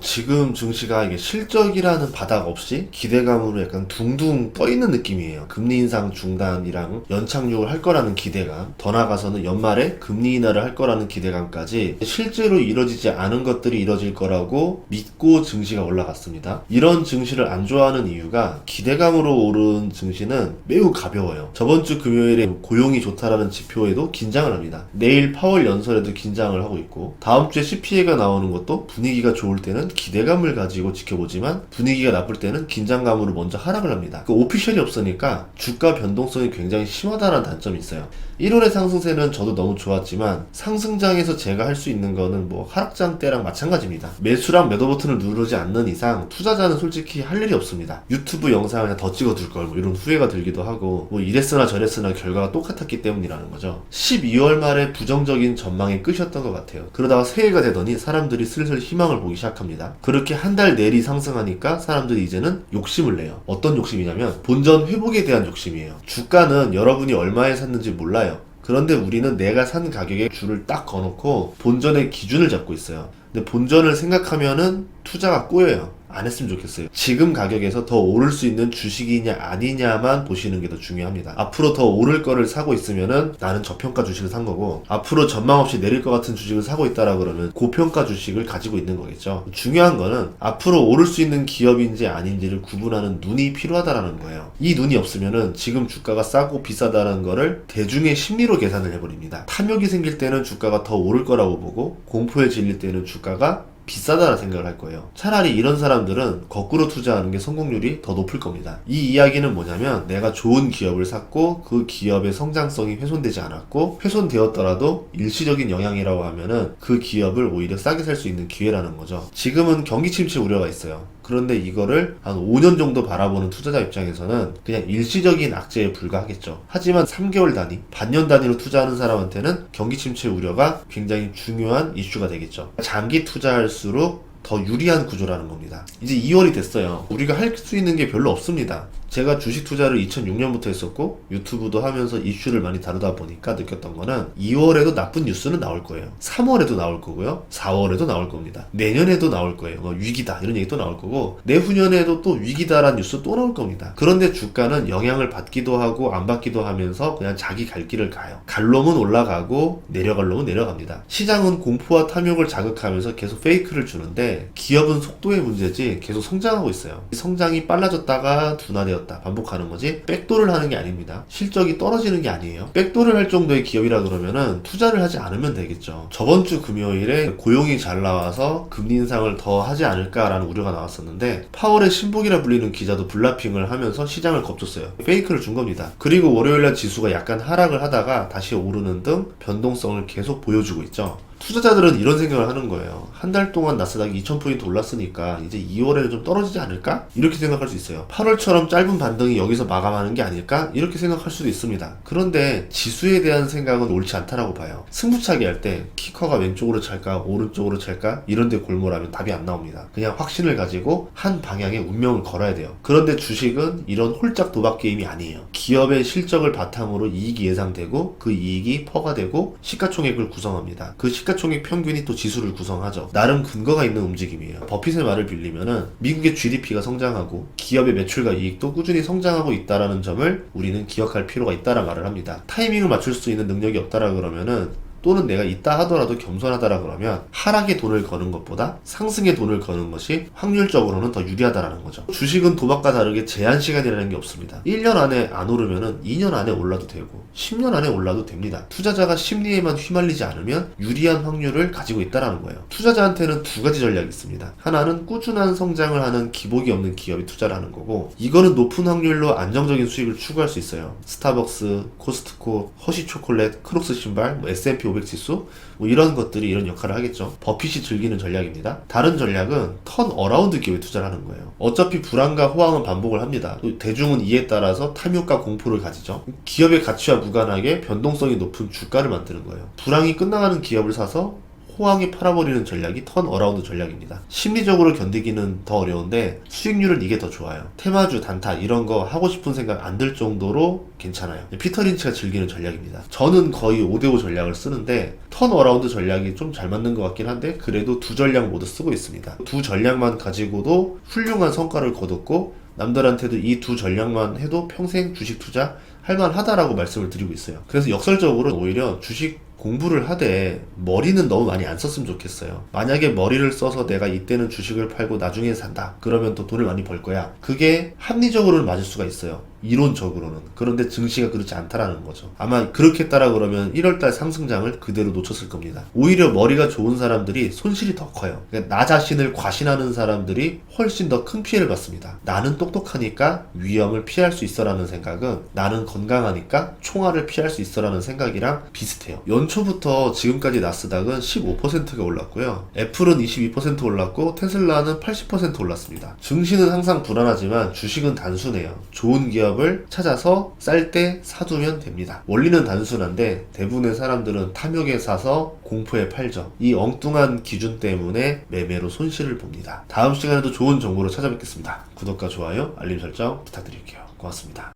지금 증시가 이게 실적이라는 바닥 없이 기대감으로 약간 둥둥 떠있는 느낌이에요. 금리 인상 중단이랑 연착륙을 할 거라는 기대감, 더 나아가서는 연말에 금리 인하를 할 거라는 기대감까지 실제로 이뤄지지 않은 것들이 이뤄질 거라고 믿고 증시가 올라갔습니다. 이런 증시를 안 좋아하는 이유가 기대감으로 오른 증시는 매우 가벼워요. 저번 주 금요일에 고용이 좋다라는 지표에도 긴장을 합니다. 내일 파월 연설에도 긴장을 하고 있고, 다음 주에 CPI가 나오는 것도 분위기가 좋을 때는 기대감을 가지고 지켜보지만 분위기가 나쁠 때는 긴장감으로 먼저 하락을 합니다. 그 오피셜이 없으니까 주가 변동성이 굉장히 심하다는 단점이 있어요. 1월의 상승세는 저도 너무 좋았지만 상승장에서 제가 할 수 있는 거는 뭐 하락장 때랑 마찬가지입니다. 매수랑 매도 버튼을 누르지 않는 이상 투자자는 솔직히 할 일이 없습니다. 유튜브 영상을 그냥 더 찍어둘 걸 뭐 이런 후회가 들기도 하고, 뭐 이랬으나 저랬으나 결과가 똑같았기 때문이라는 거죠. 12월 말에 부정적인 전망이 끝이었던 것 같아요. 그러다가 새해가 되더니 사람들이 슬슬 희망을 보기 시작합니다. 그렇게 한 달 내리 상승하니까 사람들이 이제는 욕심을 내요. 어떤 욕심이냐면 본전 회복에 대한 욕심이에요. 주가는 여러분이 얼마에 샀는지 몰라요. 그런데 우리는 내가 산 가격에 줄을 딱 거놓고 본전의 기준을 잡고 있어요. 근데 본전을 생각하면은 투자가 꼬여요. 안 했으면 좋겠어요. 지금 가격에서 더 오를 수 있는 주식이냐 아니냐만 보시는 게 더 중요합니다. 앞으로 더 오를 거를 사고 있으면은 나는 저평가 주식을 산 거고, 앞으로 전망 없이 내릴 것 같은 주식을 사고 있다라 그러면 고평가 주식을 가지고 있는 거겠죠. 중요한 거는 앞으로 오를 수 있는 기업인지 아닌지를 구분하는 눈이 필요하다라는 거예요. 이 눈이 없으면은 지금 주가가 싸고 비싸다라는 거를 대중의 심리로 계산을 해버립니다. 탐욕이 생길 때는 주가가 더 오를 거라고 보고, 공포에 질릴 때는 주가가 비싸다라 생각을 할 거예요. 차라리 이런 사람들은 거꾸로 투자하는 게 성공률이 더 높을 겁니다. 이 이야기는 뭐냐면, 내가 좋은 기업을 샀고 그 기업의 성장성이 훼손되지 않았고, 훼손되었더라도 일시적인 영향이라고 하면은 그 기업을 오히려 싸게 살 수 있는 기회라는 거죠. 지금은 경기 침체 우려가 있어요. 그런데 이거를 한 5년 정도 바라보는 투자자 입장에서는 그냥 일시적인 악재에 불과하겠죠. 하지만 3개월 단위, 반년 단위로 투자하는 사람한테는 경기 침체 우려가 굉장히 중요한 이슈가 되겠죠. 장기 투자할수록 더 유리한 구조라는 겁니다. 이제 2월이 됐어요. 우리가 할 수 있는 게 별로 없습니다. 제가 주식 투자를 2006년부터 했었고 유튜브도 하면서 이슈를 많이 다루다 보니까 느꼈던 거는 2월에도 나쁜 뉴스는 나올 거예요. 3월에도 나올 거고요. 4월에도 나올 겁니다. 내년에도 나올 거예요. 뭐 위기다 이런 얘기 또 나올 거고, 내후년에도 또 위기다라는 뉴스 또 나올 겁니다. 그런데 주가는 영향을 받기도 하고 안 받기도 하면서 그냥 자기 갈 길을 가요. 갈 놈은 올라가고 내려갈 놈은 내려갑니다. 시장은 공포와 탐욕을 자극하면서 계속 페이크를 주는데, 기업은 속도의 문제지 계속 성장하고 있어요. 성장이 빨라졌다가 둔화되었다 반복하는 거지 백도를 하는 게 아닙니다. 실적이 떨어지는 게 아니에요. 백도를 할 정도의 기업이라 그러면은 투자를 하지 않으면 되겠죠. 저번 주 금요일에 고용이 잘 나와서 금리 인상을 더 하지 않을까라는 우려가 나왔었는데, 파월의 신복이라 불리는 기자도 블라핑을 하면서 시장을 겁줬어요. 페이크를 준 겁니다. 그리고 월요일날 지수가 약간 하락을 하다가 다시 오르는 등 변동성을 계속 보여주고 있죠. 투자자들은 이런 생각을 하는 거예요. 한 달 동안 나스닥이 2000포인트 올랐으니까 이제 2월에는 좀 떨어지지 않을까? 이렇게 생각할 수 있어요. 8월처럼 짧은 반등이 여기서 마감하는 게 아닐까? 이렇게 생각할 수도 있습니다. 그런데 지수에 대한 생각은 옳지 않다라고 봐요. 승부차기 할 때 키커가 왼쪽으로 찰까 오른쪽으로 찰까 이런 데 골몰하면 답이 안 나옵니다. 그냥 확신을 가지고 한 방향에 운명을 걸어야 돼요. 그런데 주식은 이런 홀짝 도박 게임이 아니에요. 기업의 실적을 바탕으로 이익이 예상되고 그 이익이 퍼가 되고 시가총액을 구성합니다. 그 시가총액 평균이 또 지수를 구성하죠. 나름 근거가 있는 움직임이에요. 버핏의 말을 빌리면은 미국의 GDP가 성장하고 기업의 매출과 이익도 꾸준히 성장하고 있다라는 점을 우리는 기억할 필요가 있다라 말을 합니다. 타이밍을 맞출 수 있는 능력이 없다라 그러면은, 또는 내가 있다 하더라도 겸손하다라 그러면 하락에 돈을 거는 것보다 상승에 돈을 거는 것이 확률적으로는 더 유리하다라는 거죠. 주식은 도박과 다르게 제한 시간이라는 게 없습니다. 1년 안에 안 오르면은 2년 안에 올라도 되고 10년 안에 올라도 됩니다. 투자자가 심리에만 휘말리지 않으면 유리한 확률을 가지고 있다라는 거예요. 투자자한테는 두 가지 전략이 있습니다. 하나는 꾸준한 성장을 하는 기복이 없는 기업에 투자를 하는 거고, 이거는 높은 확률로 안정적인 수익을 추구할 수 있어요. 스타벅스, 코스트코, 허쉬 초콜릿, 크록스 신발, S&P 500 지수, 뭐 이런 것들이 이런 역할을 하겠죠. 버핏이 즐기는 전략입니다. 다른 전략은 턴 어라운드 기업에 투자를 하는 거예요. 어차피 불안과 호황은 반복을 합니다. 대중은 이에 따라서 탐욕과 공포를 가지죠. 기업의 가치와 무관하게 변동성이 높은 주가를 만드는 거예요. 불황이 끝나가는 기업을 사서 호황에 팔아버리는 전략이 턴어라운드 전략입니다. 심리적으로 견디기는 더 어려운데 수익률은 이게 더 좋아요. 테마주, 단타 이런 거 하고 싶은 생각 안 들 정도로 괜찮아요. 피터 린치가 즐기는 전략입니다. 저는 거의 5대5 전략을 쓰는데 턴어라운드 전략이 좀 잘 맞는 것 같긴 한데 그래도 두 전략 모두 쓰고 있습니다. 두 전략만 가지고도 훌륭한 성과를 거뒀고 남들한테도 이 두 전략만 해도 평생 주식 투자 할만하다라고 말씀을 드리고 있어요. 그래서 역설적으로 오히려 주식 공부를 하되 머리는 너무 많이 안 썼으면 좋겠어요. 만약에 머리를 써서 내가 이때는 주식을 팔고 나중에 산다. 그러면 또 돈을 많이 벌 거야. 그게 합리적으로는 맞을 수가 있어요. 이론적으로는. 그런데 증시가 그렇지 않다라는 거죠. 아마 그렇게 했다라 그러면 1월달 상승장을 그대로 놓쳤을 겁니다. 오히려 머리가 좋은 사람들이 손실이 더 커요. 그러니까 나 자신을 과신하는 사람들이 훨씬 더 큰 피해를 받습니다. 나는 똑똑하니까 위험을 피할 수 있어라는 생각은 나는 건강하니까 총알을 피할 수 있어라는 생각이랑 비슷해요. 연초부터 지금까지 나스닥은 15%가 올랐고요. 애플은 22% 올랐고 테슬라는 80% 올랐습니다. 증시는 항상 불안하지만 주식은 단순해요. 좋은 기업을 찾아서 쌀 때 사두면 됩니다. 원리는 단순한데 대부분의 사람들은 탐욕에 사서 공포에 팔죠. 이 엉뚱한 기준 때문에 매매로 손실을 봅니다. 다음 시간에도 좋은 정보로 찾아뵙겠습니다. 구독과 좋아요, 알림 설정 부탁드릴게요. 고맙습니다.